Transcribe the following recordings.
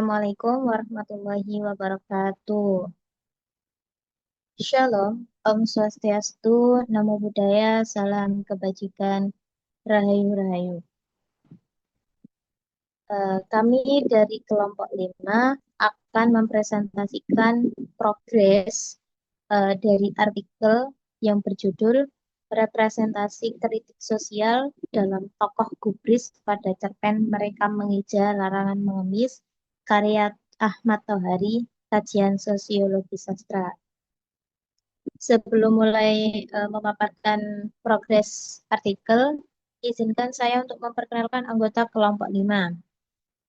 Assalamualaikum warahmatullahi wabarakatuh. Shalom, Om Swastiastu, Namo Buddhaya, Salam Kebajikan, Rahayu Rahayu. Kami dari kelompok 5 akan mempresentasikan progres dari artikel yang berjudul Representasi Kritik Sosial dalam Tokoh Gubris pada Cerpen Mereka Mengeja Larangan Mengemis, karya Ahmad Tohari, Kajian Sosiologi Sastra. Sebelum mulai memaparkan progres artikel, izinkan saya untuk memperkenalkan anggota kelompok 5.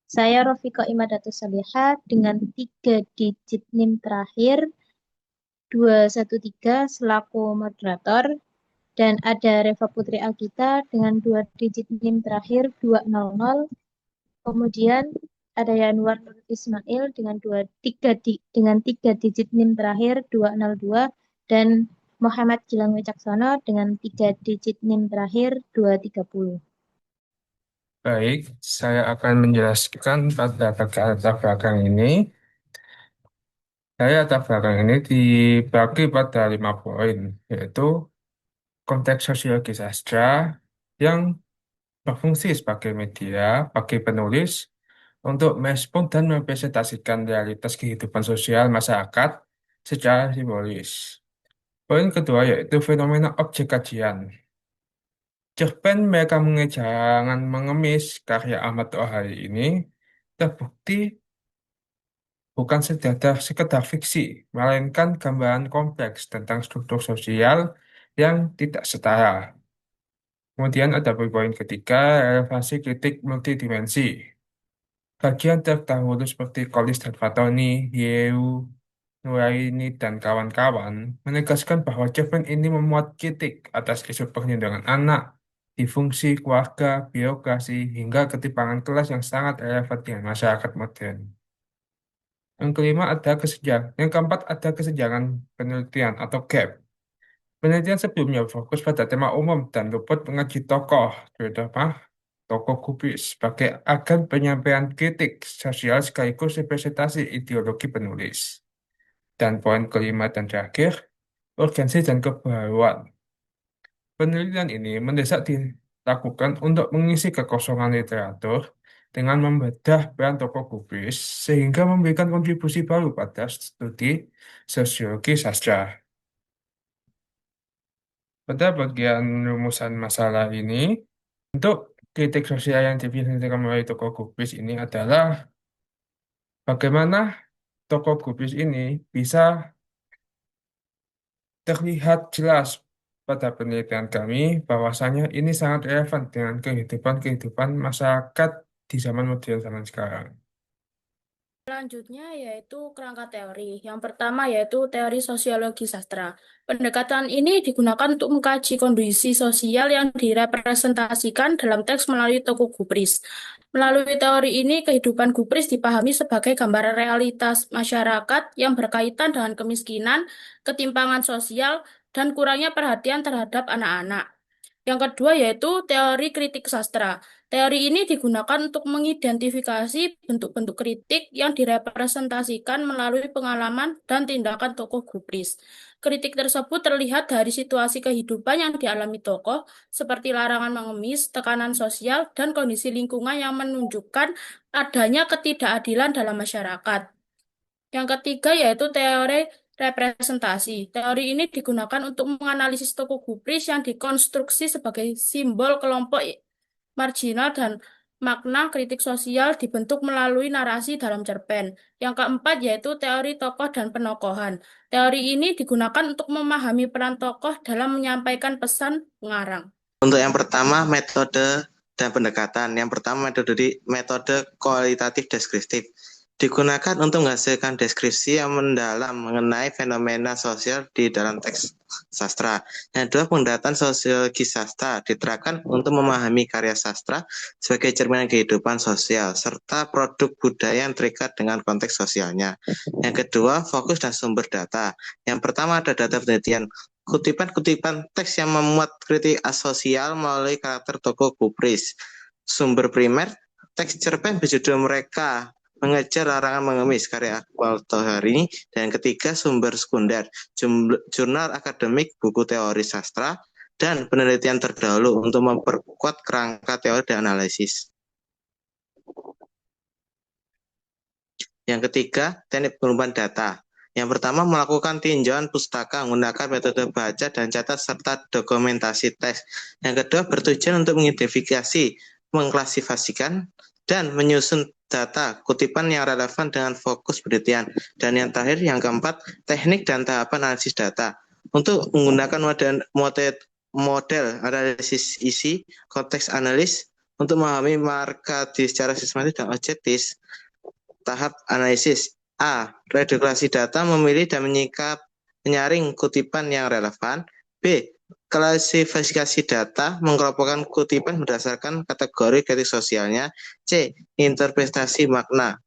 Saya Rofiko Imadatus Saliha dengan 3 digit NIM terakhir 213 selaku moderator, dan ada Reva Putri Agita dengan 2 digit NIM terakhir 200, kemudian ada Yanuar Nur Ismail dengan 3 digit NIM terakhir 202, dan Muhammad Gilang Wicaksono dengan 3 digit NIM terakhir 230. Baik, saya akan menjelaskan pada latar belakang ini. Latar belakang ini dibagi pada 5 poin, yaitu konteks sosiologi sastra yang berfungsi sebagai media bagi penulis untuk merespon dan mempresentasikan realitas kehidupan sosial masyarakat secara simbolis. Poin kedua yaitu fenomena objek kajian. Cerpen Mereka Jangan Mengemis karya Ahmad Tohari ini terbukti bukan sekedar fiksi, melainkan gambaran kompleks tentang struktur sosial yang tidak setara. Kemudian ada poin ketiga, relevansi kritik multidimensi. Bagian terdahulu seperti Collis dan Fatoni, Yeu, Nuraini, dan kawan-kawan menegaskan bahwa cerpen ini memuat kritik atas isu perlindungan anak, disfungsi keluarga, birokrasi, hingga ketimpangan kelas yang sangat relevan dengan masyarakat modern. Yang keempat ada kesenjangan penelitian atau gap. Penelitian sebelumnya fokus pada tema umum dan luput mengaji tokoh, terutama tokoh kubis, sebagai agen penyampaian kritik sosial sekaligus representasi ideologi penulis. Dan poin kelima dan terakhir, urgensi dan kebaruan. Penelitian ini mendesak dilakukan untuk mengisi kekosongan literatur dengan membedah peran tokoh kubis sehingga memberikan kontribusi baru pada studi sosiologi sastra. Pada bagian rumusan masalah ini, untuk kritik sosial yang dipresentasikan melalui tokoh kubis ini adalah bagaimana tokoh kubis ini bisa terlihat jelas pada penelitian kami bahwasanya ini sangat relevan dengan kehidupan masyarakat di zaman modern zaman sekarang. Selanjutnya yaitu kerangka teori. Yang pertama yaitu teori sosiologi sastra. Pendekatan ini digunakan untuk mengkaji kondisi sosial yang direpresentasikan dalam teks melalui tokoh gubris. Melalui teori ini, kehidupan gubris dipahami sebagai gambaran realitas masyarakat yang berkaitan dengan kemiskinan, ketimpangan sosial, dan kurangnya perhatian terhadap anak-anak. Yang kedua yaitu teori kritik sastra. Teori ini digunakan untuk mengidentifikasi bentuk-bentuk kritik yang direpresentasikan melalui pengalaman dan tindakan tokoh gubris. Kritik tersebut terlihat dari situasi kehidupan yang dialami tokoh, seperti larangan mengemis, tekanan sosial, dan kondisi lingkungan yang menunjukkan adanya ketidakadilan dalam masyarakat. Yang ketiga yaitu teori representasi. Teori ini digunakan untuk menganalisis tokoh gubris yang dikonstruksi sebagai simbol kelompok marginal dan makna kritik sosial dibentuk melalui narasi dalam cerpen. Yang keempat yaitu teori tokoh dan penokohan. Teori ini digunakan untuk memahami peran tokoh dalam menyampaikan pesan pengarang. Untuk yang pertama, metode dan pendekatan. Yang pertama, metode kualitatif deskriptif. Digunakan untuk menghasilkan deskripsi yang mendalam mengenai fenomena sosial di dalam teks sastra. Yang kedua, pendekatan sosiologi sastra diterapkan untuk memahami karya sastra sebagai cerminan kehidupan sosial serta produk budaya yang terikat dengan konteks sosialnya. Yang kedua, fokus dan sumber data. Yang pertama ada data penelitian. Kutipan-kutipan teks yang memuat kritik asosial melalui karakter tokoh gubris. Sumber primer, teks cerpen berjudul Mereka mengejar larangan mengemis karya Akmal Tohari, dan ketiga sumber sekunder, jurnal akademik, buku teori sastra, dan penelitian terdahulu untuk memperkuat kerangka teori dan analisis. Yang ketiga, teknik pengumpulan data. Yang pertama, melakukan tinjauan pustaka menggunakan metode baca dan catat serta dokumentasi teks. Yang kedua, bertujuan untuk mengidentifikasi, mengklasifikasikan, dan menyusun data kutipan yang relevan dengan fokus penelitian. Dan yang terakhir, yang keempat, teknik dan tahapan analisis data. Untuk menggunakan model analisis isi, konteks analis, untuk memahami marka secara sistematis dan objektif. Tahap analisis. A. Redukasi data, memilih dan menyaring kutipan yang relevan. B. Klasifikasi data, mengelompokkan kutipan berdasarkan kategori kritik sosialnya. C. Interpretasi makna,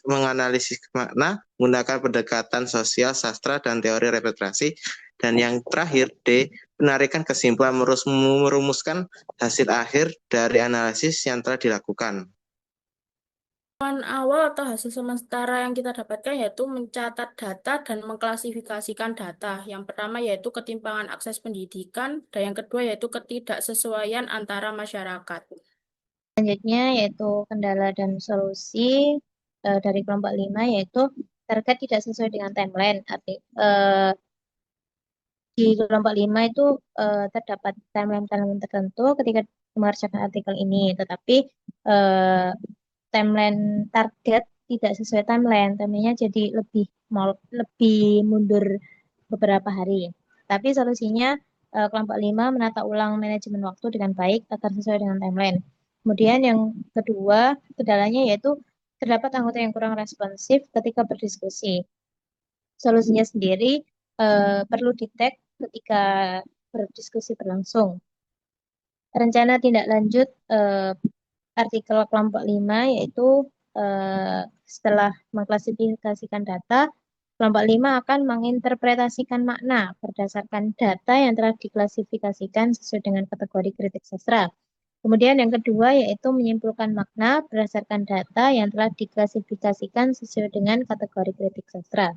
menganalisis makna, menggunakan pendekatan sosial, sastra, dan teori representasi. Dan yang terakhir, D. Penarikan kesimpulan, merumuskan hasil akhir dari analisis yang telah dilakukan. Awal atau hasil sementara yang kita dapatkan yaitu mencatat data dan mengklasifikasikan data. Yang pertama yaitu ketimpangan akses pendidikan, dan yang kedua yaitu ketidaksesuaian antara masyarakat. Selanjutnya yaitu kendala dan solusi dari kelompok 5 yaitu target tidak sesuai dengan timeline. Di kelompok 5 itu terdapat timeline tertentu ketika mengerjakan artikel ini, tetapi timeline target tidak sesuai timeline, timelinenya jadi lebih mundur beberapa hari. Tapi solusinya kelompok 5 menata ulang manajemen waktu dengan baik agar sesuai dengan timeline. Kemudian yang kedua, kendalanya yaitu terdapat anggota yang kurang responsif ketika berdiskusi. Solusinya sendiri perlu di-tag ketika berdiskusi berlangsung. Rencana tindak lanjut artikel kelompok 5 yaitu setelah mengklasifikasikan data, kelompok 5 akan menginterpretasikan makna berdasarkan data yang telah diklasifikasikan sesuai dengan kategori kritik sastra. Kemudian yang kedua yaitu menyimpulkan makna berdasarkan data yang telah diklasifikasikan sesuai dengan kategori kritik sastra.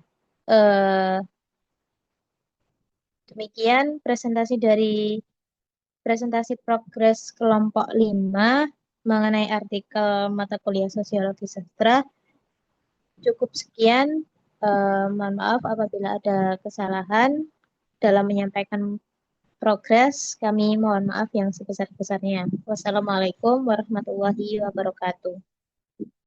Demikian presentasi progres kelompok 5 mengenai artikel mata kuliah Sosiologi Sastra. Cukup sekian. Mohon maaf apabila ada kesalahan dalam menyampaikan progres. Kami mohon maaf yang sebesar-besarnya. Wassalamualaikum warahmatullahi wabarakatuh.